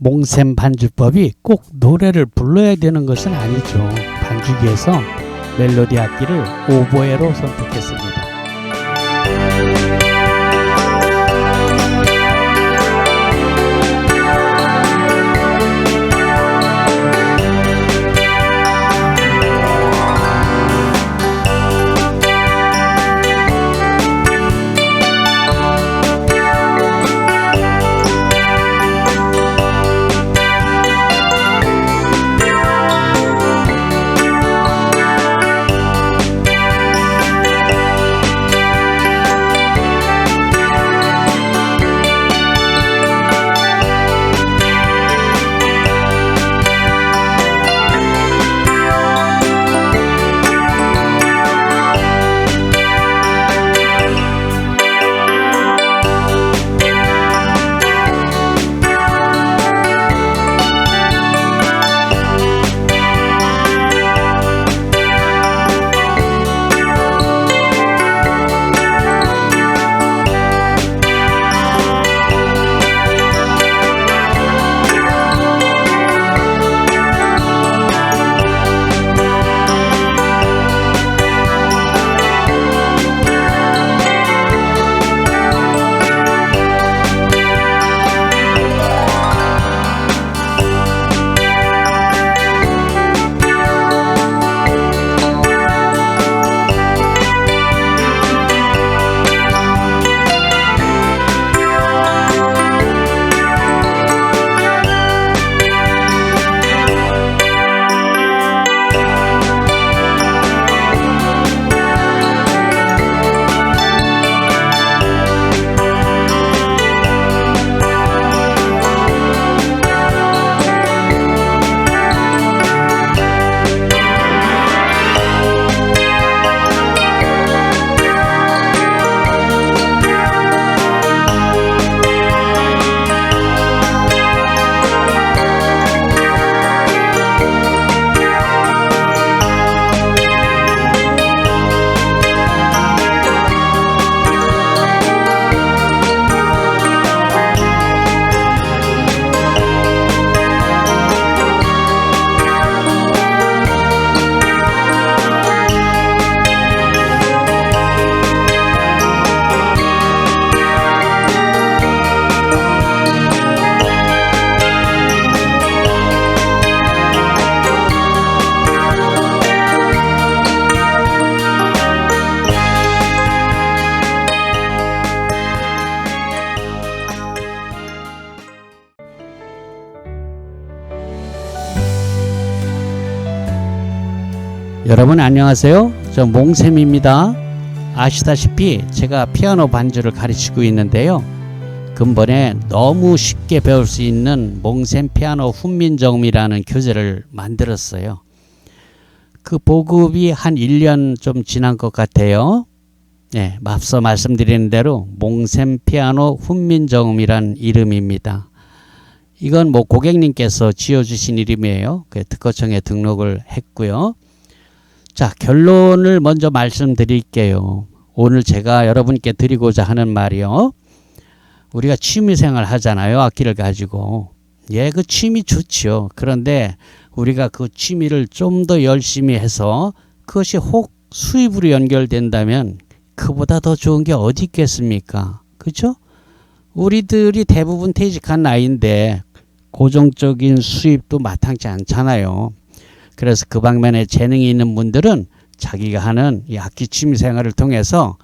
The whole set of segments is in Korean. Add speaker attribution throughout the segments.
Speaker 1: 몽셈 반주법이 꼭 노래를 불러야 되는 것은 아니죠. 반주기에서 멜로디 악기를 오보에로 선택했습니다. 여러분 안녕하세요. 저 몽셈입니다. 아시다시피 제가 피아노 반주를 가르치고 있는데요. 근본에 너무 쉽게 배울 수 있는 몽셈 피아노 훈민정음이라는 교재를 만들었어요. 그 보급이 한 1년 좀 지난 것 같아요. 네, 앞서 말씀드리는 대로 몽셈 피아노 훈민정음이란 이름입니다. 이건 뭐 고객님께서 지어주신 이름이에요. 그 특허청에 등록을 했고요. 자, 결론을 먼저 말씀드릴게요. 오늘 제가 여러분께 드리고자 하는 말이요. 우리가 취미생활 하잖아요. 악기를 가지고. 예, 그 취미 좋지요. 그런데 우리가 그 취미를 좀 더 열심히 해서 그것이 혹 수입으로 연결된다면 그보다 더 좋은 게 어디 있겠습니까? 그죠? 우리들이 대부분 퇴직한 나이인데 고정적인 수입도 마땅치 않잖아요. 그래서 그 방면에 재능이 있는 분들은 자기가 하는 이 악기 취미 생활을 통해서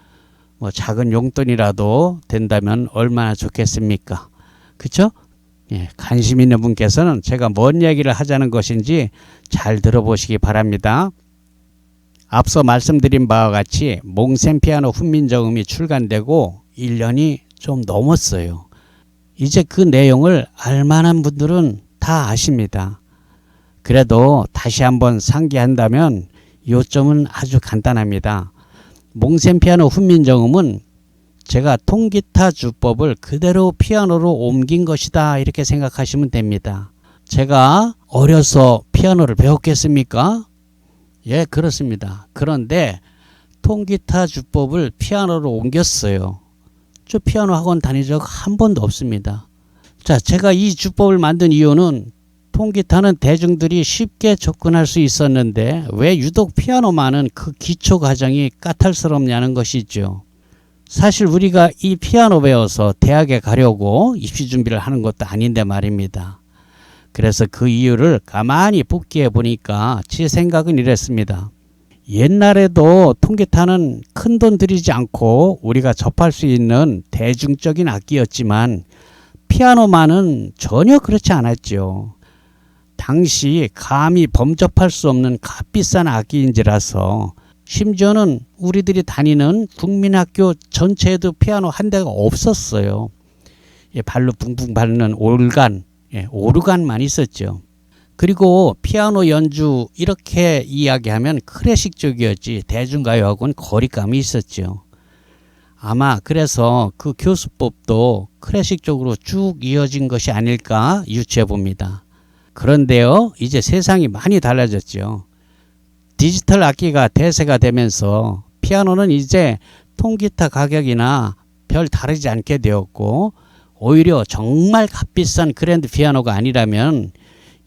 Speaker 1: 뭐 작은 용돈이라도 된다면 얼마나 좋겠습니까? 그쵸? 예, 관심 있는 분께서는 제가 뭔 얘기를 하자는 것인지 잘 들어보시기 바랍니다. 앞서 말씀드린 바와 같이 몽셈 피아노 훈민정음이 출간되고 1년이 좀 넘었어요. 이제 그 내용을 알만한 분들은 다 아십니다. 그래도 다시 한번 상기한다면 요점은 아주 간단합니다. 몽셈 피아노 훈민정음은 제가 통기타 주법을 그대로 피아노로 옮긴 것이다 이렇게 생각하시면 됩니다. 제가 어려서 피아노를 배웠겠습니까? 예, 그렇습니다. 그런데 통기타 주법을 피아노로 옮겼어요. 저 피아노 학원 다닌 적 한 번도 없습니다. 자, 제가 이 주법을 만든 이유는 통기타는 대중들이 쉽게 접근할 수 있었는데 왜 유독 피아노만은 그 기초 과정이 까탈스럽냐는 것이죠. 사실 우리가 이 피아노 배워서 대학에 가려고 입시 준비를 하는 것도 아닌데 말입니다. 그래서 그 이유를 가만히 복기해 보니까 제 생각은 이랬습니다. 옛날에도 통기타는 큰돈 들이지 않고 우리가 접할 수 있는 대중적인 악기였지만 피아노만은 전혀 그렇지 않았죠. 당시 감히 범접할 수 없는 값비싼 악기인지라서 심지어는 우리들이 다니는 국민학교 전체에도 피아노 한 대가 없었어요. 발로 붕붕 밟는 올간, 오르간만 있었죠. 그리고 피아노 연주 이렇게 이야기하면 클래식 쪽이었지 대중가요하고는 거리감이 있었죠. 아마 그래서 그 교수법도 클래식 쪽으로 쭉 이어진 것이 아닐까 유추해 봅니다. 그런데요, 이제 세상이 많이 달라졌죠. 디지털 악기가 대세가 되면서 피아노는 이제 통기타 가격이나 별 다르지 않게 되었고 오히려 정말 값비싼 그랜드 피아노가 아니라면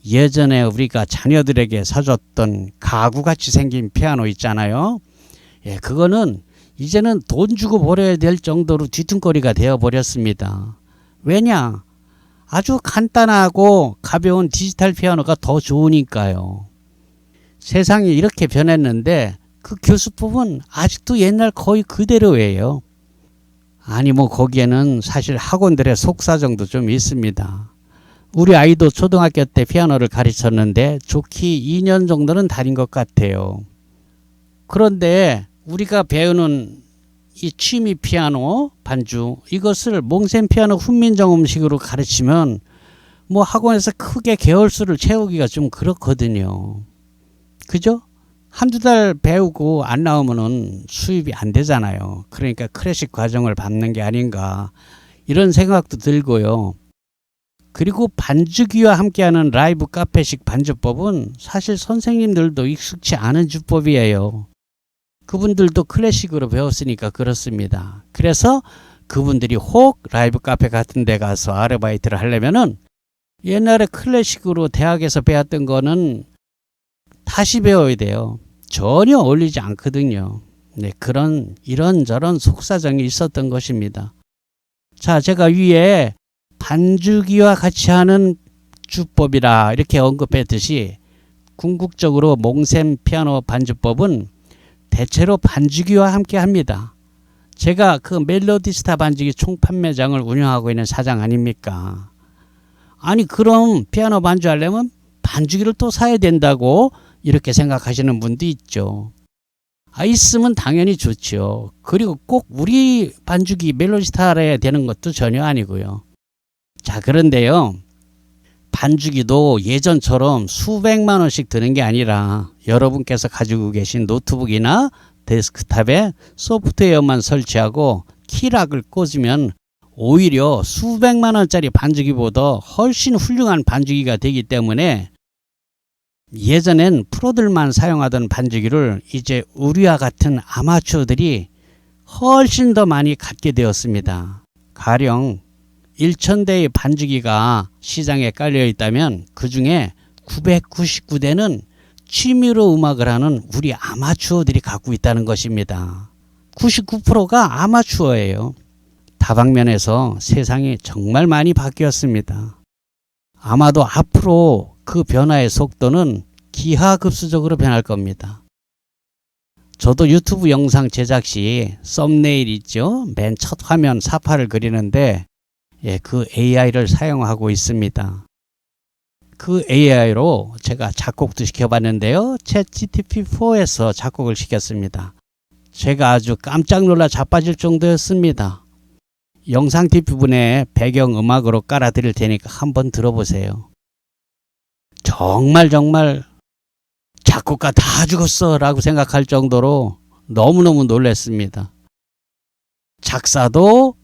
Speaker 1: 예전에 우리가 자녀들에게 사줬던 가구같이 생긴 피아노 있잖아요. 그거는 이제는 돈 주고 버려야 될 정도로 뒤뚱거리가 되어버렸습니다. 왜냐? 아주 간단하고 가벼운 디지털 피아노가 더 좋으니까요. 세상이 이렇게 변했는데 그 교수법은 아직도 옛날 거의 그대로예요. 아니 거기에는 사실 학원들의 속사정도 좀 있습니다. 우리 아이도 초등학교 때 피아노를 가르쳤는데 좋게 2년 정도는 다닌 것 같아요. 그런데 우리가 배우는 이 취미 피아노 반주 이것을 몽센 피아노 훈민정 음식으로 가르치면 학원에서 크게 개월수를 채우기가 좀 그렇거든요. 그죠? 한두 달 배우고 안 나오면은 수입이 안 되잖아요. 그러니까 클래식 과정을 밟는 게 아닌가 이런 생각도 들고요. 그리고 반주기와 함께하는 라이브 카페식 반주법은 사실 선생님들도 익숙치 않은 주법이에요. 그분들도 클래식으로 배웠으니까 그렇습니다. 그래서 그분들이 혹 라이브 카페 같은 데 가서 아르바이트를 하려면은 옛날에 클래식으로 대학에서 배웠던 거는 다시 배워야 돼요. 전혀 어울리지 않거든요. 이런저런 속사정이 있었던 것입니다. 자, 제가 위에 반주기와 같이 하는 주법이라 이렇게 언급했듯이 궁극적으로 몽센 피아노 반주법은 대체로 반주기와 함께 합니다. 제가 그 멜로디스타 반주기 총판매장을 운영하고 있는 사장 아닙니까? 아니 그럼 피아노 반주하려면 반주기를 또 사야 된다고 이렇게 생각하시는 분도 있죠. 있으면 당연히 좋죠. 그리고 꼭 우리 반주기 멜로디스타라야 되는 것도 전혀 아니고요. 자, 그런데요. 반주기도 예전처럼 수백만 원씩 드는 게 아니라 여러분께서 가지고 계신 노트북이나 데스크탑에 소프트웨어만 설치하고 키락을 꽂으면 오히려 수백만 원짜리 반주기보다 훨씬 훌륭한 반주기가 되기 때문에 예전엔 프로들만 사용하던 반주기를 이제 우리와 같은 아마추어들이 훨씬 더 많이 갖게 되었습니다. 가령 1000대의 반주기가 시장에 깔려 있다면 그 중에 999대는 취미로 음악을 하는 우리 아마추어들이 갖고 있다는 것입니다. 99%가 아마추어예요. 다방면에서 세상이 정말 많이 바뀌었습니다. 아마도 앞으로 그 변화의 속도는 기하급수적으로 변할 겁니다. 저도 유튜브 영상 제작 시 썸네일 있죠? 맨 첫 화면 사파를 그리는데 그 AI를 사용하고 있습니다. 그 AI로 제가 작곡도 시켜봤는데요. 챗GPT-4에서 작곡을 시켰습니다. 제가 아주 깜짝 놀라 자빠질 정도였습니다. 영상 뒷부분에 배경음악으로 깔아드릴 테니까 한번 들어보세요. 정말 작곡가 다 죽었어 라고 생각할 정도로 너무너무 놀랐습니다. 작사도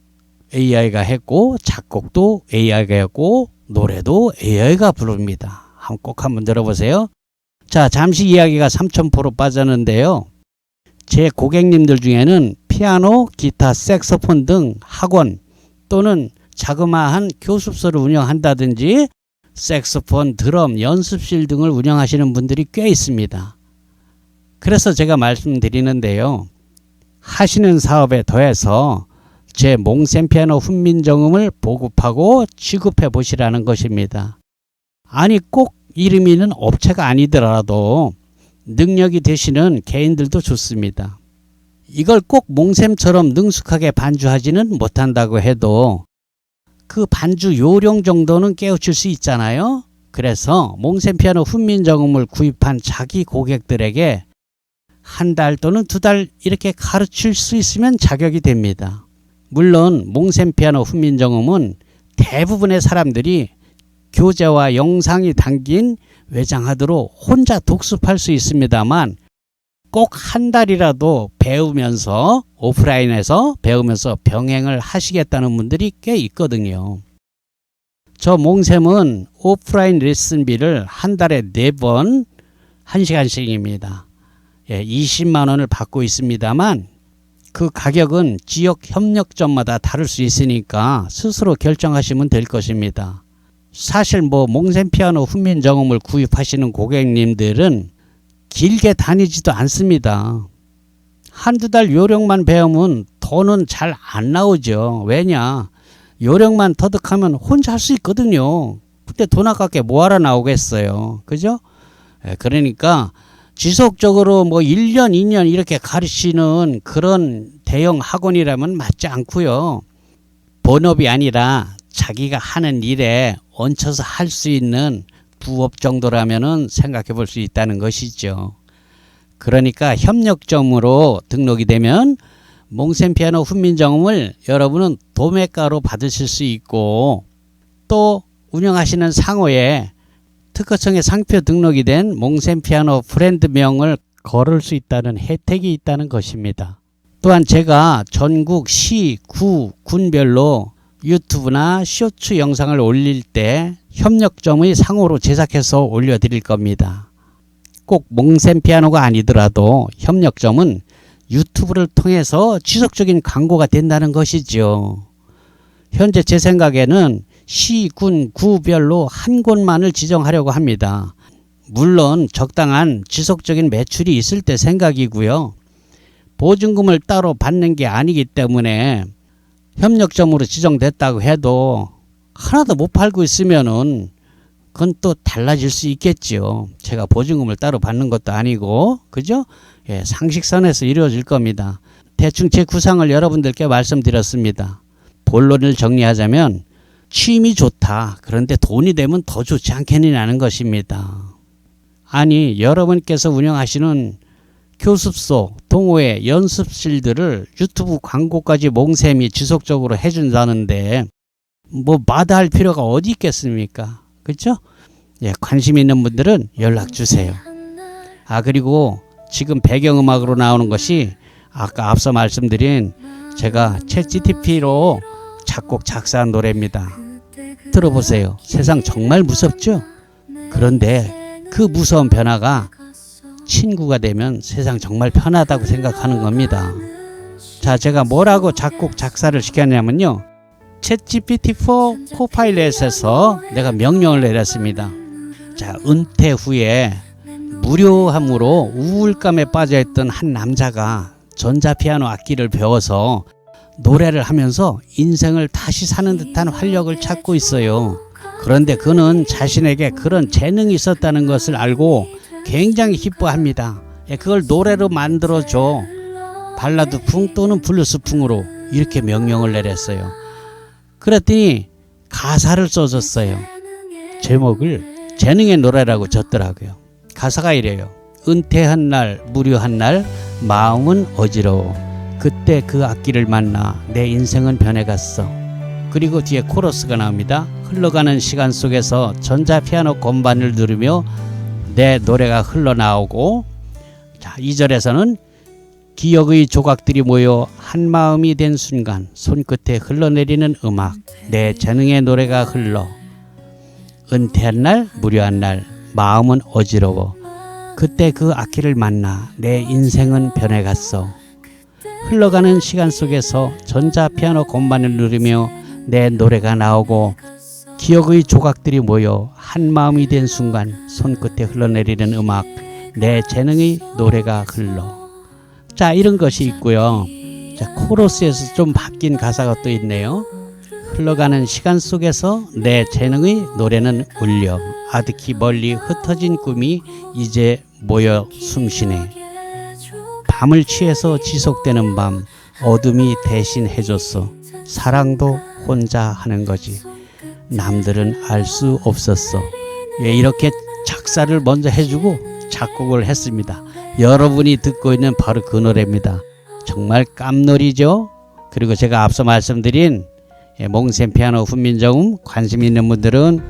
Speaker 1: AI가 했고 작곡도 AI가 했고 노래도 AI가 부릅니다. 꼭 한번 들어보세요. 자, 잠시 이야기가 3000% 빠졌는데요. 제 고객님들 중에는 피아노, 기타, 색소폰 등 학원 또는 자그마한 교습소를 운영한다든지 색소폰, 드럼, 연습실 등을 운영하시는 분들이 꽤 있습니다. 그래서 제가 말씀드리는데요. 하시는 사업에 더해서 제 몽셈 피아노 훈민정음을 보급하고 지급해 보시라는 것입니다. 아니 꼭 이름 있는 업체가 아니더라도 능력이 되시는 개인들도 좋습니다. 이걸 꼭 몽셈처럼 능숙하게 반주하지는 못한다고 해도 그 반주 요령 정도는 깨우칠 수 있잖아요. 그래서 몽셈 피아노 훈민정음을 구입한 자기 고객들에게 한 달 또는 2달 이렇게 가르칠 수 있으면 자격이 됩니다. 물론 몽셈 피아노 훈민정음은 대부분의 사람들이 교재와 영상이 담긴 외장하드로 혼자 독습할 수 있습니다만 꼭 한 달이라도 배우면서 오프라인에서 배우면서 병행을 하시겠다는 분들이 꽤 있거든요. 저 몽셈은 오프라인 레슨비를 한 달에 4번 1시간씩입니다. 20만 원을 받고 있습니다만 그 가격은 지역 협력점마다 다를 수 있으니까 스스로 결정하시면 될 것입니다. 사실 몽셈 피아노 훈민정음을 구입하시는 고객님들은 길게 다니지도 않습니다. 한두 달 요령만 배우면 돈은 잘 안 나오죠. 왜냐? 요령만 터득하면 혼자 할 수 있거든요. 그때 돈 아깝게 뭐하러 나오겠어요. 그죠? 그러니까 지속적으로 1년, 2년 이렇게 가르치는 그런 대형 학원이라면 맞지 않고요. 본업이 아니라 자기가 하는 일에 얹혀서 할 수 있는 부업 정도라면은 생각해 볼 수 있다는 것이죠. 그러니까 협력점으로 등록이 되면 몽셈 피아노 훈민정음을 여러분은 도매가로 받으실 수 있고 또 운영하시는 상호에 특허청에 상표 등록이 된 몽셈 피아노 브랜드명을 걸을 수 있다는 혜택이 있다는 것입니다. 또한 제가 전국 시, 구, 군별로 유튜브나 쇼츠 영상을 올릴 때 협력점의 상호로 제작해서 올려드릴 겁니다. 꼭 몽셈 피아노가 아니더라도 협력점은 유튜브를 통해서 지속적인 광고가 된다는 것이죠. 현재 제 생각에는 시, 군, 구별로 한 곳만을 지정하려고 합니다. 물론 적당한 지속적인 매출이 있을 때 생각이고요. 보증금을 따로 받는 게 아니기 때문에 협력점으로 지정됐다고 해도 하나도 못 팔고 있으면은 그건 또 달라질 수 있겠죠. 제가 보증금을 따로 받는 것도 아니고, 그죠? 상식선에서 이루어질 겁니다. 대충 제 구상을 여러분들께 말씀드렸습니다. 본론을 정리하자면 취미 좋다. 그런데 돈이 되면 더 좋지 않겠느냐는 것입니다. 아니, 여러분께서 운영하시는 교습소, 동호회, 연습실들을 유튜브 광고까지 몽셈이 지속적으로 해준다는데 마다할 필요가 어디 있겠습니까? 그렇죠? 관심 있는 분들은 연락 주세요. 그리고 지금 배경음악으로 나오는 것이 아까 앞서 말씀드린 제가 챗GPT로 작곡 작사한 노래입니다. 들어보세요. 세상 정말 무섭죠? 그런데 그 무서운 변화가 친구가 되면 세상 정말 편하다고 생각하는 겁니다. 자, 제가 뭐라고 작곡 작사를 시켰냐면요. 챗GPT4 코파일럿에서 내가 명령을 내렸습니다. 자, 은퇴 후에 무료함으로 우울감에 빠져있던 한 남자가 전자피아노 악기를 배워서 노래를 하면서 인생을 다시 사는 듯한 활력을 찾고 있어요. 그런데 그는 자신에게 그런 재능이 있었다는 것을 알고 굉장히 기뻐합니다. 그걸 노래로 만들어줘. 발라드풍 또는 블루스풍으로 이렇게 명령을 내렸어요. 그랬더니 가사를 써줬어요. 제목을 재능의 노래라고 줬더라고요. 가사가 이래요. 은퇴한 날, 무료한 날, 마음은 어지러워. 그때 그 악기를 만나 내 인생은 변해갔어. 그리고 뒤에 코러스가 나옵니다. 흘러가는 시간 속에서 전자피아노 건반을 누르며 내 노래가 흘러나오고, 자, 2절에서는 기억의 조각들이 모여 한 마음이 된 순간 손끝에 흘러내리는 음악, 내 재능의 노래가 흘러. 은퇴한 날, 무료한 날, 마음은 어지러워. 그때 그 악기를 만나 내 인생은 변해갔어. 흘러가는 시간 속에서 전자피아노 건반을 누르며 내 노래가 나오고 기억의 조각들이 모여 한 마음이 된 순간 손끝에 흘러내리는 음악, 내 재능의 노래가 흘러. 자, 이런 것이 있고요. 자, 코러스에서 좀 바뀐 가사가 또 있네요. 흘러가는 시간 속에서 내 재능의 노래는 울려. 아득히 멀리 흩어진 꿈이 이제 모여 숨쉬네. 밤을 취해서 지속되는 밤, 어둠이 대신 해줬어. 사랑도 혼자 하는 거지. 남들은 알 수 없었어. 예, 이렇게 작사를 먼저 해주고 작곡을 했습니다. 여러분이 듣고 있는 바로 그 노래입니다. 정말 깜놀이죠. 그리고 제가 앞서 말씀드린 몽샘 피아노 훈민정음 관심 있는 분들은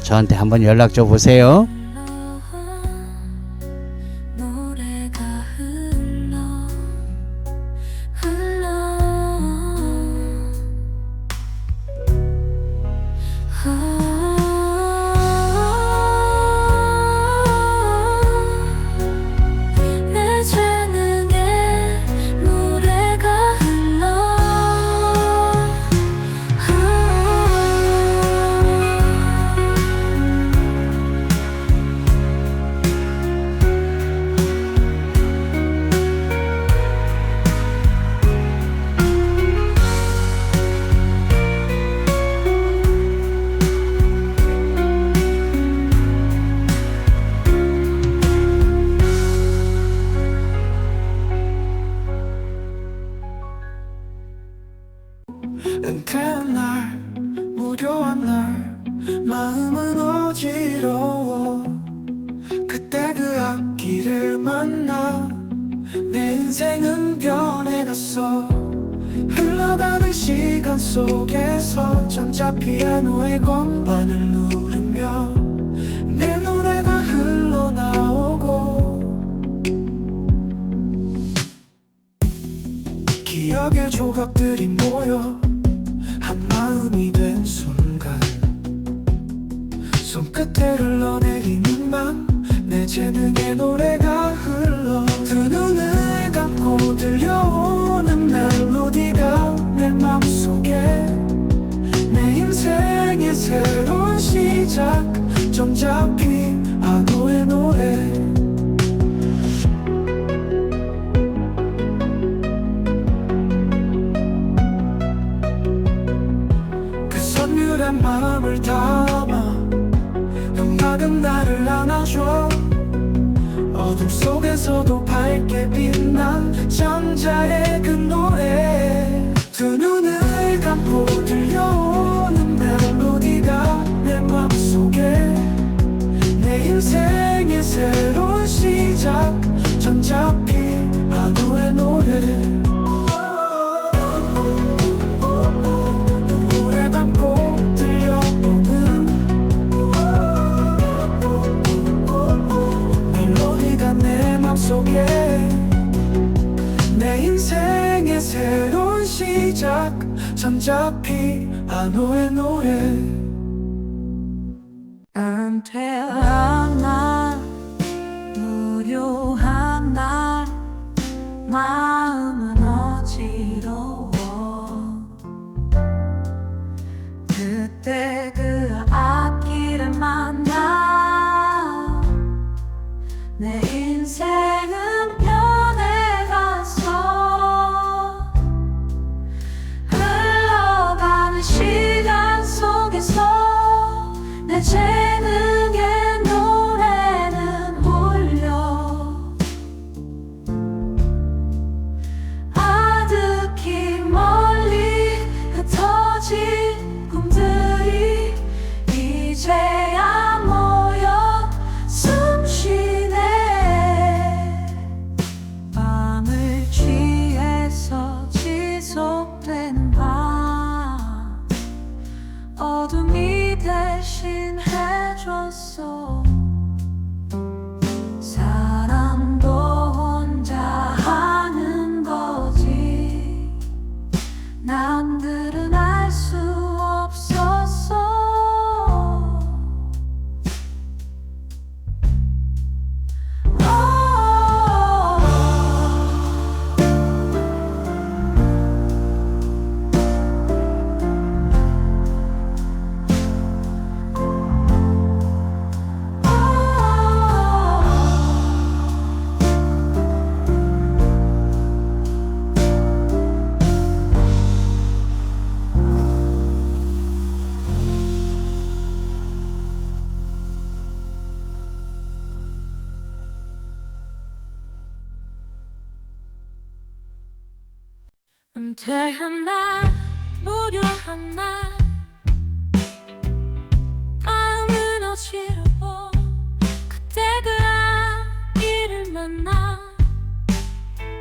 Speaker 1: 저한테 한번 연락 줘 보세요.
Speaker 2: 은퇴한 날, 무료한 날, 마음은 어지러워. 그때 그 앞길을 만나 내 인생은 변해갔어. 흘러가는 시간 속에서 전자 피아노의 건반을 누르며 내 노래가 흘러나오고 기억의 조각들이 모여 한 마음이 된 순간 손끝에 흘러내리는 밤 내 재능의 노래가 흘러 두 눈을 감고 들려오는 멜로디가 내 맘속에 내 인생의 새로운 시작 정잡히 아노의 노래 마음을 담아 음악은 나를 안아줘. 어둠 속에서도 밝게 빛난 전자의 그 노래 두 눈을 감고 들려오는 멜로디가 내 맘속에 내 인생의 새로운 시작 전잡히 아노의 노래 내 인생의 새로운 시작 전잡히 아노의 노래
Speaker 3: 은퇴한 날 무료한 날 마음은 어지러워 그때 그 앞길을 만나 내 인생은 변해갔어. 흘러가는 시간 속에서 내 재능의 노래는 울려 은퇴한 날 무료한 날 마음은 어지러워 그때 그 아이를 만나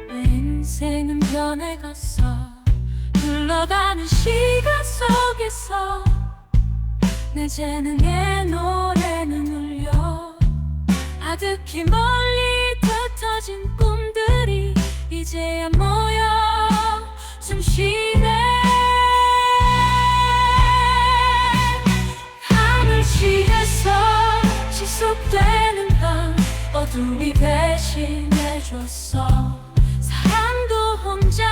Speaker 3: 내 인생은 변해갔어 흘러가는 시간 속에서 내 재능의 노래는 울려 아득히 멀리 흩어진 꿈들이 이제야 모여 숨쉬네 하늘시에서 지속되는 밤 어둠이 대신해줬어 사랑도 혼자